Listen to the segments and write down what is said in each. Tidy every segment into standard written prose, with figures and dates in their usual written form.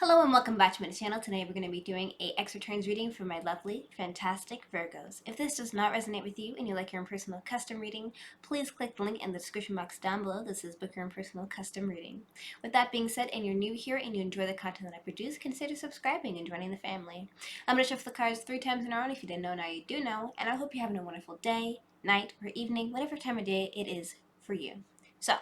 Hello and welcome back to my channel. Today we're going to be doing a X returns reading for my lovely, fantastic Virgos. If this does not resonate with you and you like your own personal custom reading, please click the link in the description box down below. This is Book Your Own Personal Custom Reading. With that being said, and you're new here and you enjoy the content that I produce, consider subscribing and joining the family. I'm going to shuffle the cards 3 times in a row, and if you didn't know, now you do know. And I hope you're having a wonderful day, night, or evening, whatever time of day it is for you. So,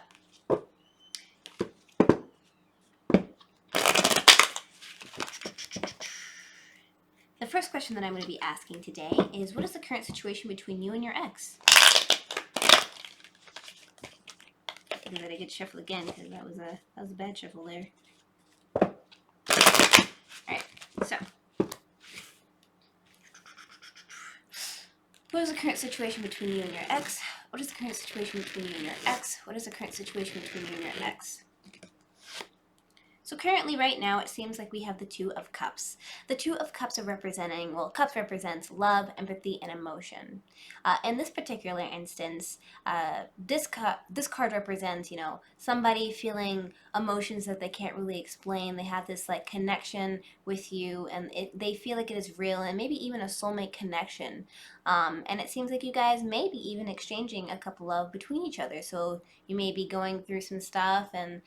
the first question that I'm going to be asking today is, what is the current situation between you and your ex? I think that I get shuffle again because that was a bad shuffle there. Alright, so what is the current situation between you and your ex? What is the current situation between you and your ex? What is the current situation between you and your ex? So currently, right now, it seems like we have the Two of Cups. The Two of Cups are representing, well, Cups represents love, empathy, and emotion. In this particular instance, this card represents, somebody feeling emotions that they can't really explain. They have this like connection with you, and they feel like it is real, and maybe even a soulmate connection. And it seems like you guys may be even exchanging a couple love between each other. So you may be going through some stuff, and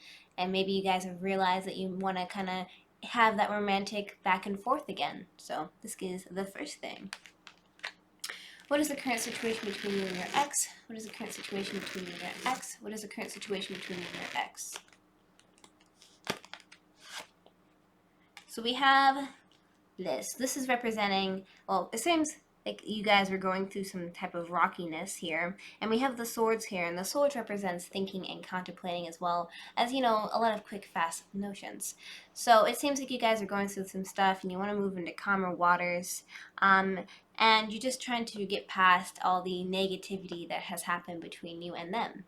maybe you guys have realized that you want to kind of have that romantic back and forth again. So this is the first thing. What is the current situation between you and your ex? What is the current situation between you and your ex? What is the current situation between you and your ex? So we have this. This is representing, well, it seems like you guys were going through some type of rockiness here. And we have the swords here, and the swords represents thinking and contemplating as well as, a lot of quick, fast notions. So it seems like you guys are going through some stuff and you want to move into calmer waters. And you're just trying to get past all the negativity that has happened between you and them.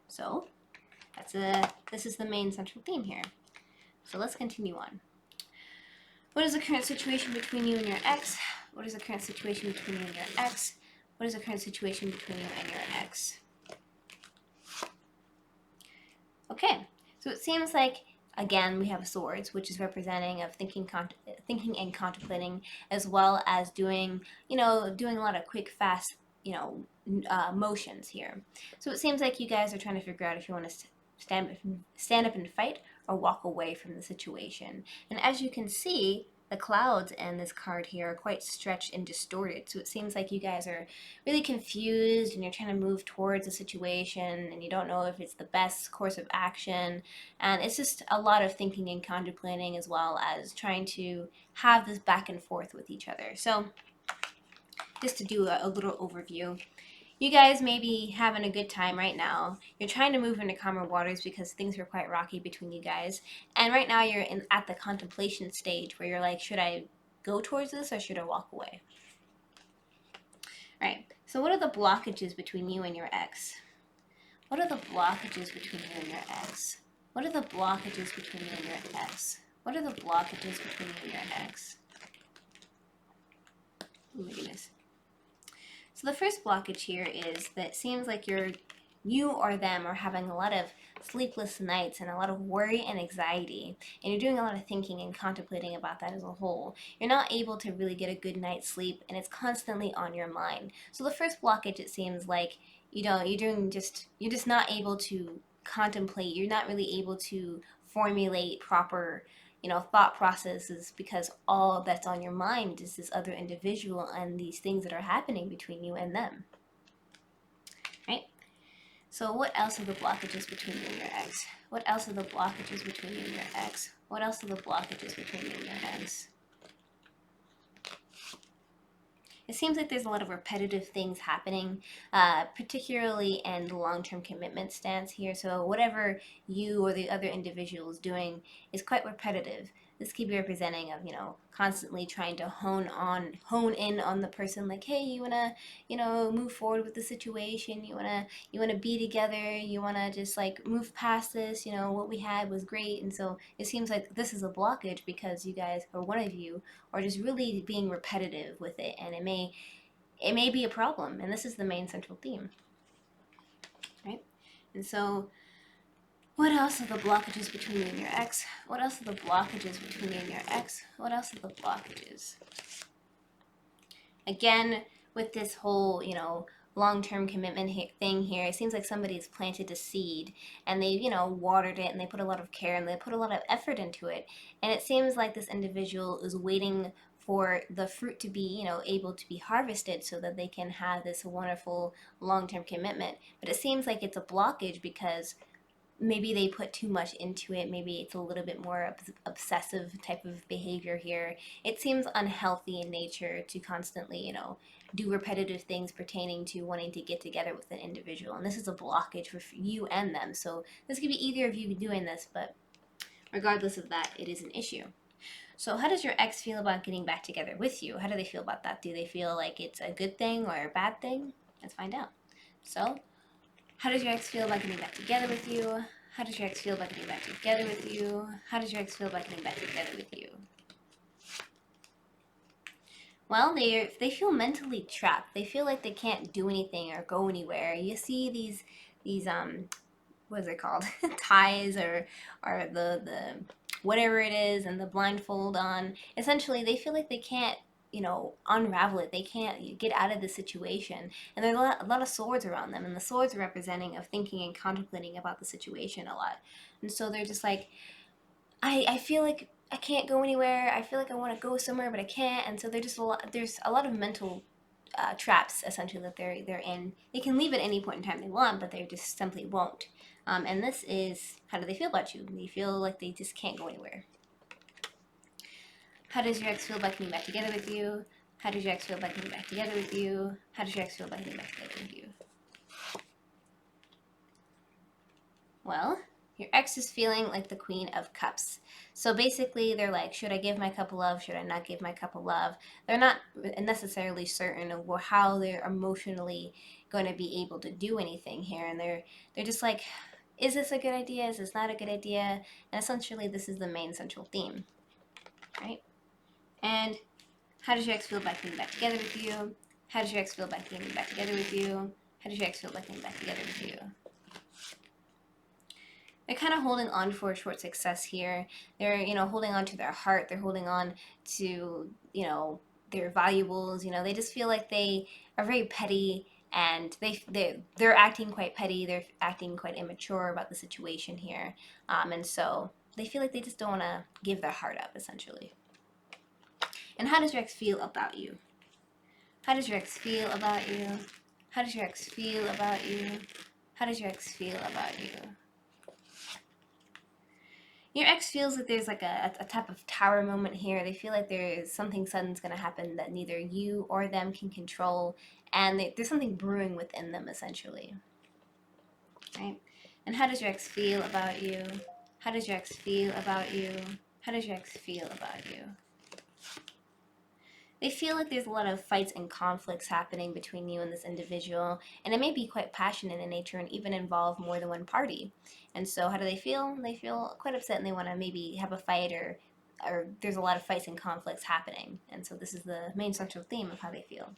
So this is the main central theme here. So let's continue on. What is the current situation between you and your ex? What is the current situation between you and your ex? What is the current situation between you and your ex? Okay, so it seems like, again, we have swords, which is representing of thinking and contemplating, as well as doing a lot of quick, fast, motions here. So it seems like you guys are trying to figure out if you want to stand up and fight or walk away from the situation. And as you can see, the clouds in this card here are quite stretched and distorted. So it seems like you guys are really confused and you're trying to move towards a situation and you don't know if it's the best course of action. And it's just a lot of thinking and contemplating, as well as trying to have this back and forth with each other. So just to do a little overview, you guys may be having a good time right now. You're trying to move into calmer waters because things are quite rocky between you guys. And right now you're at the contemplation stage where you're like, should I go towards this or should I walk away? All right, so what are the blockages between you and your ex? What are the blockages between you and your ex? What are the blockages between you and your ex? What are the blockages between you and your ex? Oh my goodness. So the first blockage here is that it seems like you or them are having a lot of sleepless nights and a lot of worry and anxiety, and you're doing a lot of thinking and contemplating about that as a whole. You're not able to really get a good night's sleep, and it's constantly on your mind. So the first blockage, it seems like, you're just not able to contemplate. You're not really able to formulate proper thought processes, because all that's on your mind is this other individual and these things that are happening between you and them. Right? So what else are the blockages between you and your ex? What else are the blockages between you and your ex? What else are the blockages between you and your ex? It seems like there's a lot of repetitive things happening, particularly in the long-term commitment stance here. So whatever you or the other individual is doing is quite repetitive. This could be representing of, constantly trying to hone in on the person, like, hey, you wanna, move forward with the situation, you wanna be together, you wanna just like move past this, what we had was great. And so it seems like this is a blockage because you guys, or one of you, are just really being repetitive with it, and it may be a problem, and this is the main central theme, right? And so What else are the blockages between you and your ex? What else are the blockages between you and your ex? What else are the blockages? Again, with this whole, long-term commitment thing here, it seems like somebody's planted a seed and they, watered it and they put a lot of care and they put a lot of effort into it. And it seems like this individual is waiting for the fruit to be, able to be harvested so that they can have this wonderful long-term commitment. But it seems like it's a blockage because maybe they put too much into it. Maybe it's a little bit more obsessive type of behavior here. It seems unhealthy in nature to constantly, do repetitive things pertaining to wanting to get together with an individual. And this is a blockage for you and them. So this could be either of you doing this, but regardless of that, it is an issue. So how does your ex feel about getting back together with you? How do they feel about that? Do they feel like it's a good thing or a bad thing? Let's find out. So how does your ex feel about getting back together with you? How does your ex feel about getting back together with you? How does your ex feel about getting back together with you? Well, they feel mentally trapped. They feel like they can't do anything or go anywhere. You see these what is it called? Ties or the whatever it is and the blindfold on. Essentially, they feel like they can't unravel it. They can't get out of the situation. And there's a lot of swords around them, and the swords are representing of thinking and contemplating about the situation a lot. And so they're just like, I feel like I can't go anywhere. I feel like I want to go somewhere, but I can't. And so there's a lot of mental traps essentially that they're in. They can leave at any point in time they want, but they just simply won't. And this is, how do they feel about you? They feel like they just can't go anywhere. How does your ex feel about getting back together with you? How does your ex feel about getting back together with you? How does your ex feel about getting back together with you? Well, your ex is feeling like the Queen of Cups. So basically, they're like, should I give my cup of love? Should I not give my cup of love? They're not necessarily certain of how they're emotionally going to be able to do anything here, and they're just like, is this a good idea? Is this not a good idea? And essentially, this is the main central theme, right? And how does your ex feel about getting back together with you? How does your ex feel about getting back together with you? How does your ex feel about getting back together with you? They're kind of holding on for a short success here. They're, holding on to their heart. They're holding on to, their valuables. They just feel like they are very petty and they're acting quite petty. They're acting quite immature about the situation here. And so they feel like they just don't want to give their heart up, essentially. And how does your ex feel about you? How does your ex feel about you? How does your ex feel about you? How does your ex feel about you? Your ex feels that there's like a type of tower moment here. They feel like there's something sudden's going to happen that neither you or them can control, and there's something brewing within them, essentially. Right? And how does your ex feel about you? How does your ex feel about you? How does your ex feel about you? They feel like there's a lot of fights and conflicts happening between you and this individual, and it may be quite passionate in nature and even involve more than one party. And so, how do they feel? They feel quite upset and they want to maybe have a fight, or there's a lot of fights and conflicts happening. And so, this is the main central theme of how they feel.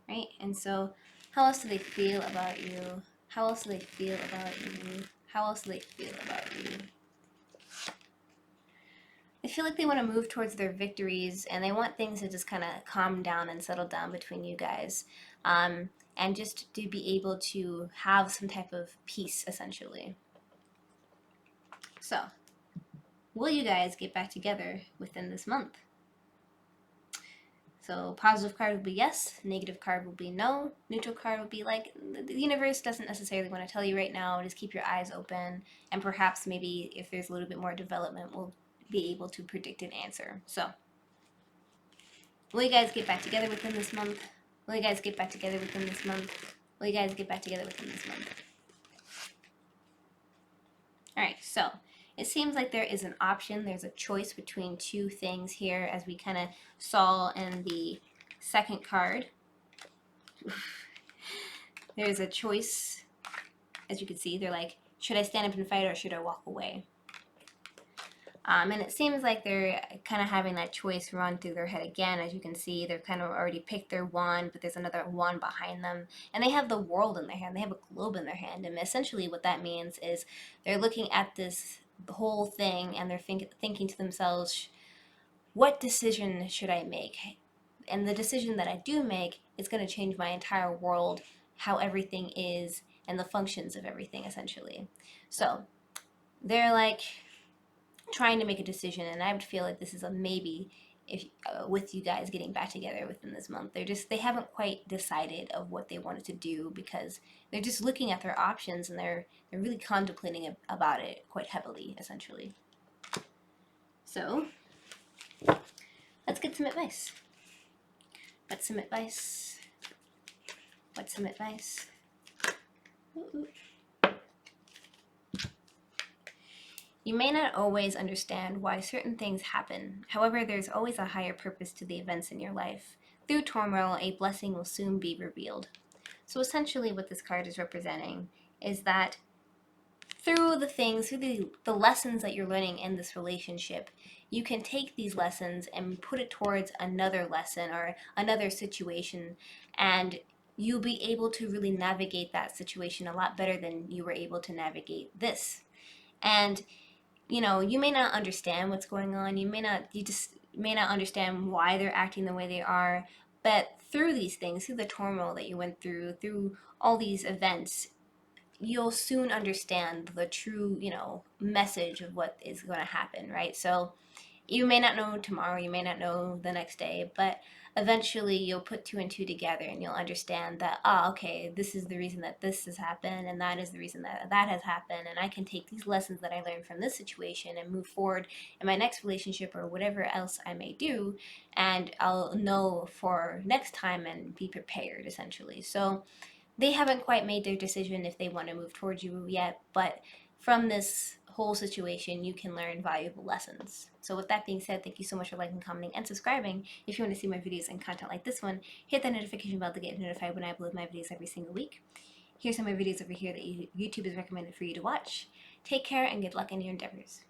Right? And so, how else do they feel about you? How else do they feel about you? How else do they feel about you? I feel like they want to move towards their victories and they want things to just kind of calm down and settle down between you guys. And just to be able to have some type of peace, essentially. So, will you guys get back together within this month? So, positive card will be yes, negative card will be no, neutral card will be like, the universe doesn't necessarily want to tell you right now, just keep your eyes open, and perhaps maybe if there's a little bit more development, we'll be able to predict an answer. So, will you guys get back together within this month? Will you guys get back together within this month? Will you guys get back together within this month? Alright, so it seems like there is an option. There's a choice between two things here, as we kind of saw in the second card. There's a choice, as you can see. They're like, should I stand up and fight or should I walk away? And it seems like they're kind of having that choice run through their head again. As you can see, they're kind of already picked their wand, but there's another wand behind them. And they have the world in their hand. They have a globe in their hand. And essentially what that means is they're looking at this whole thing and they're thinking to themselves, what decision should I make? And the decision that I do make is going to change my entire world, how everything is, and the functions of everything, essentially. So they're like trying to make a decision, and I would feel like this is a maybe if with you guys getting back together within this month. They haven't quite decided of what they wanted to do because they're just looking at their options and they're really contemplating about it quite heavily, essentially. So let's get some advice. What's some advice? What's some advice? Ooh. You may not always understand why certain things happen. However, there's always a higher purpose to the events in your life. Through turmoil, a blessing will soon be revealed. So essentially what this card is representing is that through the lessons that you're learning in this relationship, you can take these lessons and put it towards another lesson or another situation, and you'll be able to really navigate that situation a lot better than you were able to navigate this. And you may not understand what's going on. You just may not understand why they're acting the way they are. But through these things, through the turmoil that you went through all these events, you'll soon understand the true, message of what is going to happen, right? So you may not know tomorrow, you may not know the next day, but eventually you'll put two and two together and you'll understand that, okay, this is the reason that this has happened, and that is the reason that that has happened, and I can take these lessons that I learned from this situation and move forward in my next relationship or whatever else I may do, and I'll know for next time and be prepared, essentially. So they haven't quite made their decision if they want to move towards you yet, but from this whole situation, you can learn valuable lessons. So with that being said, thank you so much for liking, commenting, and subscribing. If you want to see more videos and content like this one, hit that notification bell to get notified when I upload my videos every single week. Here's some of my videos over here that YouTube is recommended for you to watch. Take care and good luck in your endeavors.